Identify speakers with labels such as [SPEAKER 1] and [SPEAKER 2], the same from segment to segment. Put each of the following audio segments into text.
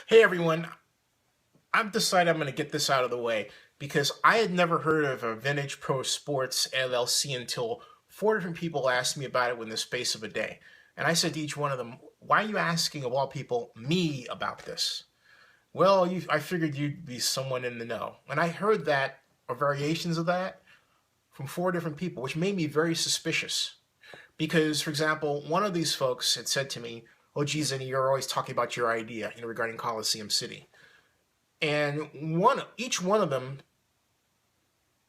[SPEAKER 1] Hey everyone, I've decided I'm going to get this out of the way because I had never heard of a Vintage Pro Sports LLC until four different people asked me about it within the space of a day. And I said to each one of them, why are you asking, of all people, me about this? Well, I figured you'd be someone in the know. And I heard that, or variations of that, from four different people, which made me very suspicious. Because, for example, one of these folks had said to me, oh, geez, and you're always talking about your idea, regarding Coliseum City. And each one of them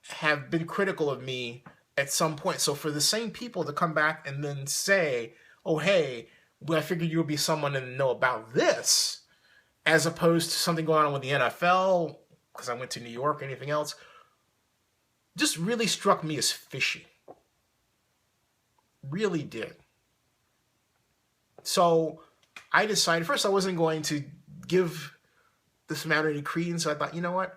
[SPEAKER 1] have been critical of me at some point. So for the same people to come back and then say, oh, hey, well, I figured you would be someone in the know about this, as opposed to something going on with the NFL, because I went to New York or anything else, just really struck me as fishy. Really did. So I decided, first I wasn't going to give this matter any credence. So I thought, you know what?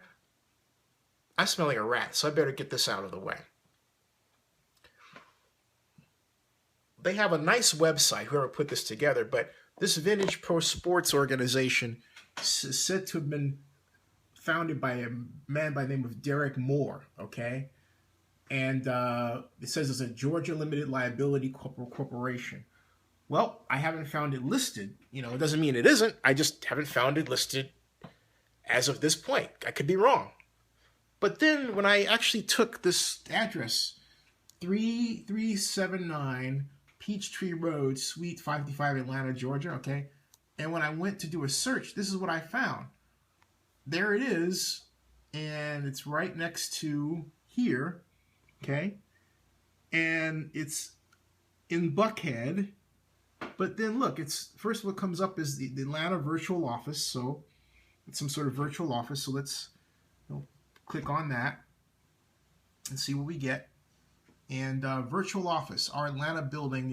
[SPEAKER 1] I smell like a rat, so I better get this out of the way. They have a nice website, whoever put this together, but this Vintage Pro Sports organization is said to have been founded by a man by the name of Derek Moore, okay? And it says it's a Georgia Limited Liability Corporation. Well, I haven't found it listed. It doesn't mean it isn't. I just haven't found it listed as of this point. I could be wrong. But then when I actually took this address, 3379 Peachtree Road, Suite 555, Atlanta, Georgia, okay? And when I went to do a search, this is what I found. There it is, and it's right next to here, okay? And it's in Buckhead. But then look, first what comes up is the Atlanta virtual office, so it's some sort of virtual office. So let's click on that and see what we get. And virtual office, our Atlanta building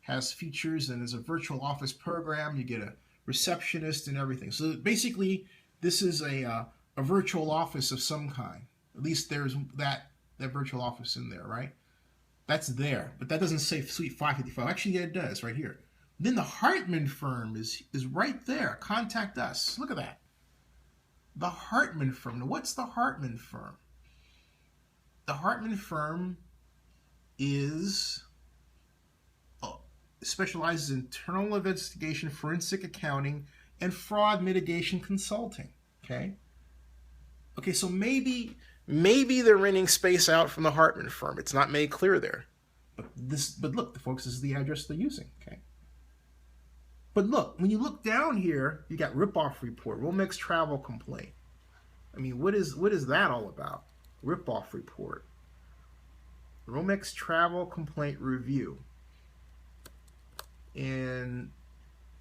[SPEAKER 1] has features and is a virtual office program. You get a receptionist and everything. So basically, this is a virtual office of some kind. At least there's that virtual office in there, right? That's there, but that doesn't say Suite 555. Actually, yeah, it does right here. Then the Hartman firm is right there. Contact us. Look at that. The Hartman firm. Now, what's the Hartman firm? The Hartman firm specializes in internal investigation, forensic accounting, and fraud mitigation consulting. Okay, so maybe they're renting space out from the Hartman firm. It's not made clear there. But look, folks, this is the address they're using. Okay. But look, when you look down here, you got ripoff report, Romex travel complaint. I mean, what is that all about? Ripoff report. Romex travel complaint review. And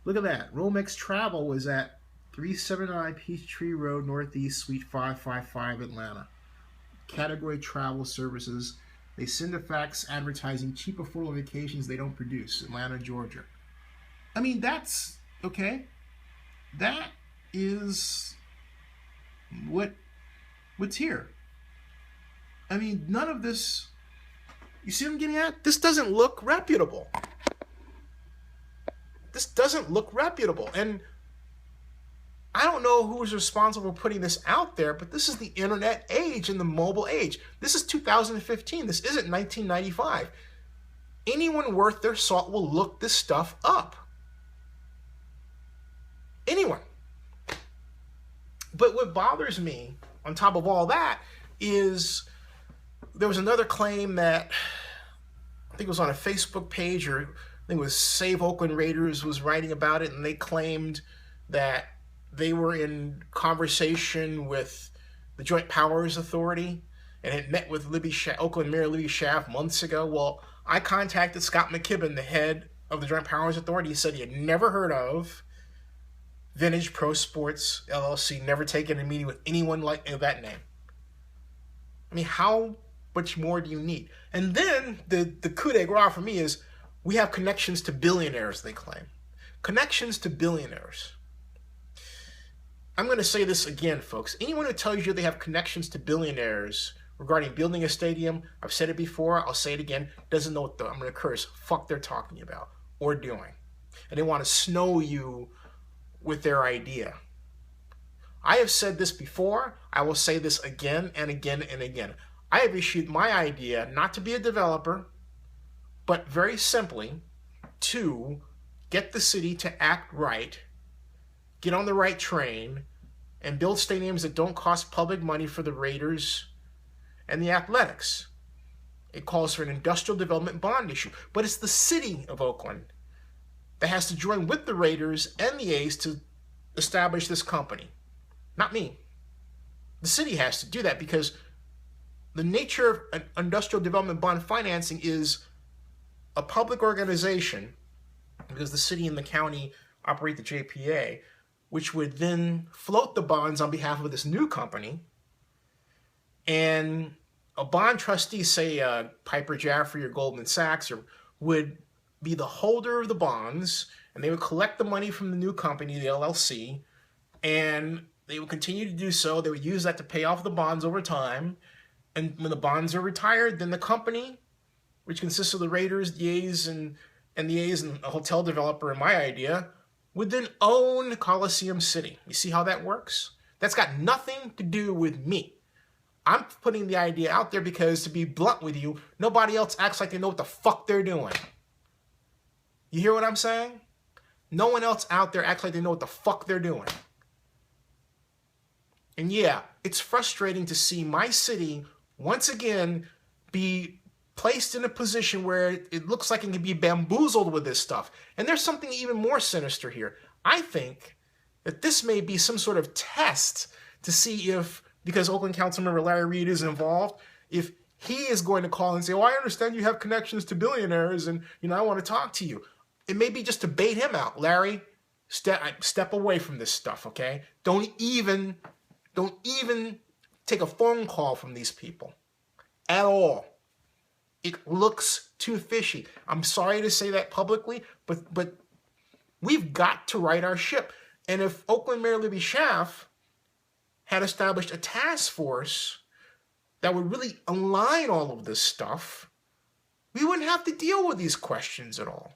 [SPEAKER 1] look at that. Romex travel was at 379 Peachtree Road, Northeast, Suite 555, Atlanta. Category travel services. They send a fax advertising cheap, affordable vacations they don't produce. Atlanta, Georgia. I mean, that's okay. That is what's here. I mean, none of this. You see what I'm getting at? This doesn't look reputable. This doesn't look reputable. And I don't know who's responsible for putting this out there, but this is the internet age and the mobile age. This is 2015. This isn't 1995. Anyone worth their salt will look this stuff up. Anyone. But what bothers me, on top of all that, is there was another claim that I think it was on a Facebook page, or I think it was Save Oakland Raiders was writing about it, and they claimed that they were in conversation with the Joint Powers Authority and had met with Oakland Mayor Libby Schaaf months ago. Well, I contacted Scott McKibben, the head of the Joint Powers Authority. He said he had never heard of Vintage Pro Sports LLC, never taken a meeting with anyone like that name. I mean, how much more do you need? And then the coup de grace for me is we have connections to billionaires, they claim. Connections to billionaires. I'm going to say this again, folks. Anyone who tells you they have connections to billionaires regarding building a stadium, I've said it before, I'll say it again, doesn't know what I'm going to curse, fuck they're talking about or doing. And they want to snow you with their idea. I have said this before. I will say this again and again and again. I have issued my idea not to be a developer, but very simply to get the city to act right, get on the right train, and build stadiums that don't cost public money for the Raiders and the athletics. It calls for an industrial development bond issue, but it's the city of Oakland that has to join with the Raiders and the A's to establish this company. Not me. The city has to do that because the nature of an industrial development bond financing is a public organization, because the city and the county operate the JPA, which would then float the bonds on behalf of this new company. And a bond trustee, say Piper Jaffray or Goldman Sachs, would be the holder of the bonds, and they would collect the money from the new company, the LLC, and they would continue to do so. They would use that to pay off the bonds over time. And when the bonds are retired, then the company, which consists of the Raiders, the A's, and a hotel developer, in my idea, would then own Coliseum City. You see how that works? That's got nothing to do with me. I'm putting the idea out there because, to be blunt with you, nobody else acts like they know what the fuck they're doing. You hear what I'm saying? No one else out there acts like they know what the fuck they're doing. And yeah, it's frustrating to see my city once again be placed in a position where it looks like it can be bamboozled with this stuff. And there's something even more sinister here. I think that this may be some sort of test to see if, because Oakland Councilmember Larry Reed is involved, if he is going to call and say, "Oh, I understand you have connections to billionaires, and I want to talk to you." It may be just to bait him out. Larry, step away from this stuff, okay? Don't even take a phone call from these people at all. It looks too fishy. I'm sorry to say that publicly, but we've got to right our ship. And if Oakland Mayor Libby Schaaf had established a task force that would really align all of this stuff, we wouldn't have to deal with these questions at all.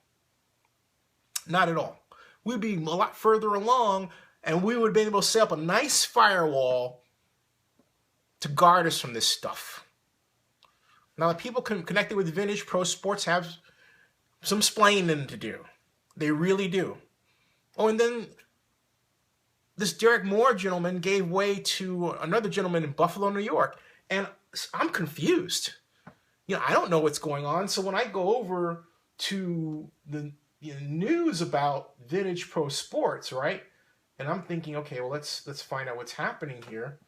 [SPEAKER 1] Not at all. We'd be a lot further along, and we would have been able to set up a nice firewall to guard us from this stuff. Now, the people connected with Vintage Pro Sports have some splaining to do. They really do. Oh, and then this Derek Moore gentleman gave way to another gentleman in Buffalo, New York. And I'm confused. I don't know what's going on. So when I go over to the news about Vintage Pro Sports, right? And I'm thinking, okay, well, let's find out what's happening here.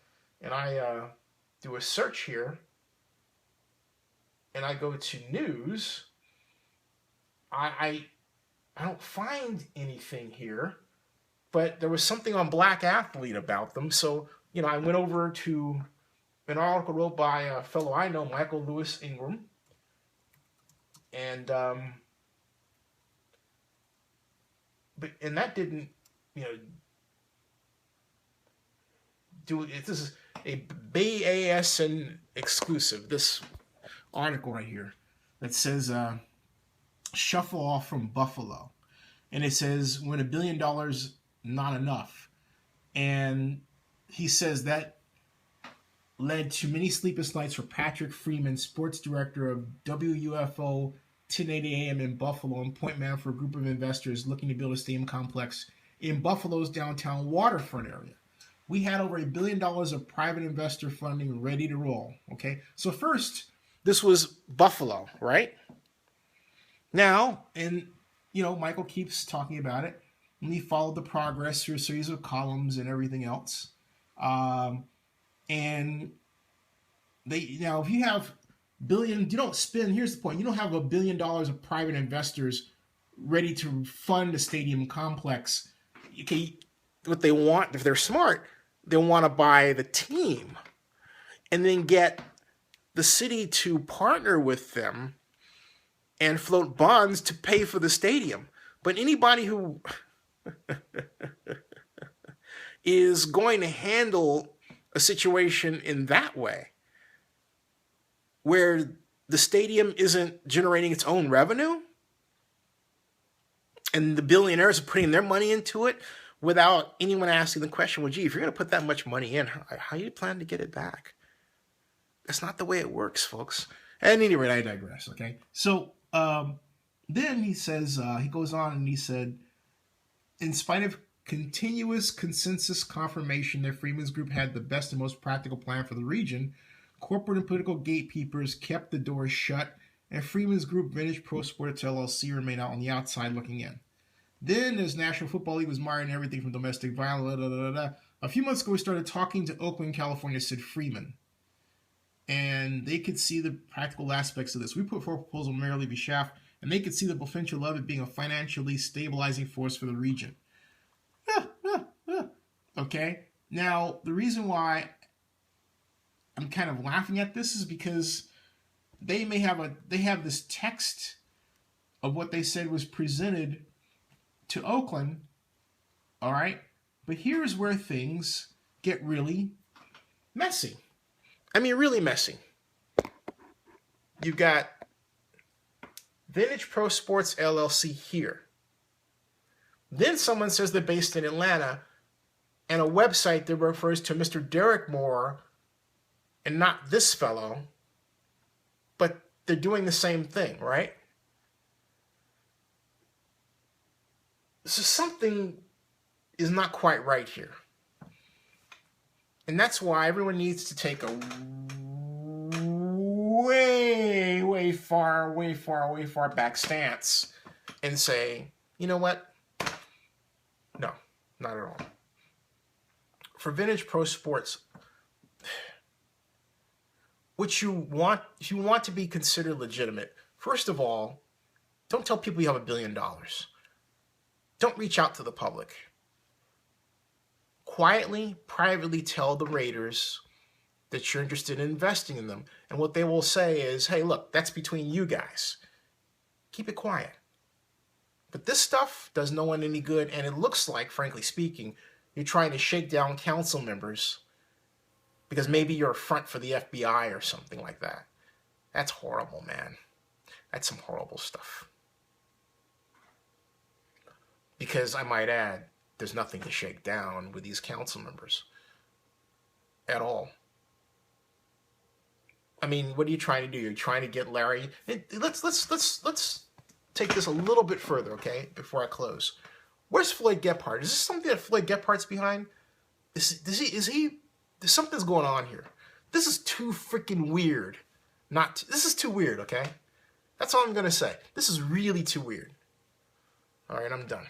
[SPEAKER 1] And I do a search here. And I go to news. I don't find anything here. But there was something on Black Athlete about them. So, I went over to an article wrote by a fellow I know, Michael Lewis Ingram. And that didn't, do it. This is a BASN exclusive. This article right here that says shuffle off from Buffalo. And it says, when $1 billion not enough. And he says that led to many sleepless nights for Patrick Freeman, sports director of WUFO 1080 AM in Buffalo, and point man for a group of investors looking to build a stadium complex in Buffalo's downtown waterfront area. We had over $1 billion of private investor funding ready to roll. Okay, so first, this was Buffalo, right? Now, and Michael keeps talking about it. And he followed the progress through a series of columns and everything else. And if you have here's the point. You don't have $1 billion of private investors ready to fund a stadium complex. Okay, what they want, if they're smart, they want to buy the team and then get the city to partner with them and float bonds to pay for the stadium. But anybody who is going to handle a situation in that way, where the stadium isn't generating its own revenue and the billionaires are putting their money into it, without anyone asking the question, well, gee, if you're going to put that much money in, how do you plan to get it back? That's not the way it works, folks. At any rate, I digress, okay? So then he says, he goes on and he said, in spite of continuous consensus confirmation that Freeman's group had the best and most practical plan for the region, corporate and political gatekeepers kept the doors shut, and Freeman's group, Vintage Pro Sports LLC, remained out on the outside looking in. Then, as National Football League was mired in everything from domestic violence, a few months ago we started talking to Oakland, California, Sid Freeman. And they could see the practical aspects of this. We put forward a proposal to Mayor Libby Schaaf, and they could see the potential of it being a financially stabilizing force for the region. Okay? Now, the reason why I'm kind of laughing at this is because they have this text of what they said was presented to Oakland, all right? But here's where things get really messy. I mean, really messy. You've got Vintage Pro Sports LLC here. Then someone says they're based in Atlanta, and a website that refers to Mr. Derek Moore and not this fellow, but they're doing the same thing, right? So something is not quite right here. And that's why everyone needs to take a way far back stance and say, you know what? No, not at all. For Vintage Pro Sports, if you want to be considered legitimate, first of all, don't tell people you have $1 billion. Don't reach out to the public. Quietly, privately tell the Raiders that you're interested in investing in them. And what they will say is, hey, look, that's between you guys. Keep it quiet. But this stuff does no one any good, and it looks like, frankly speaking, you're trying to shake down council members because maybe you're a front for the FBI or something like that. That's horrible, man. That's some horrible stuff. Because I might add, there's nothing to shake down with these council members at all. I mean, what are you trying to do? You're trying to get Larry. Let's take this a little bit further, okay? Before I close, where's Floyd Gephardt? Is this something that Floyd Gephardt's behind? Is he? Something's going on here. This is too freaking weird. This is too weird, okay? That's all I'm gonna say. This is really too weird. All right, I'm done.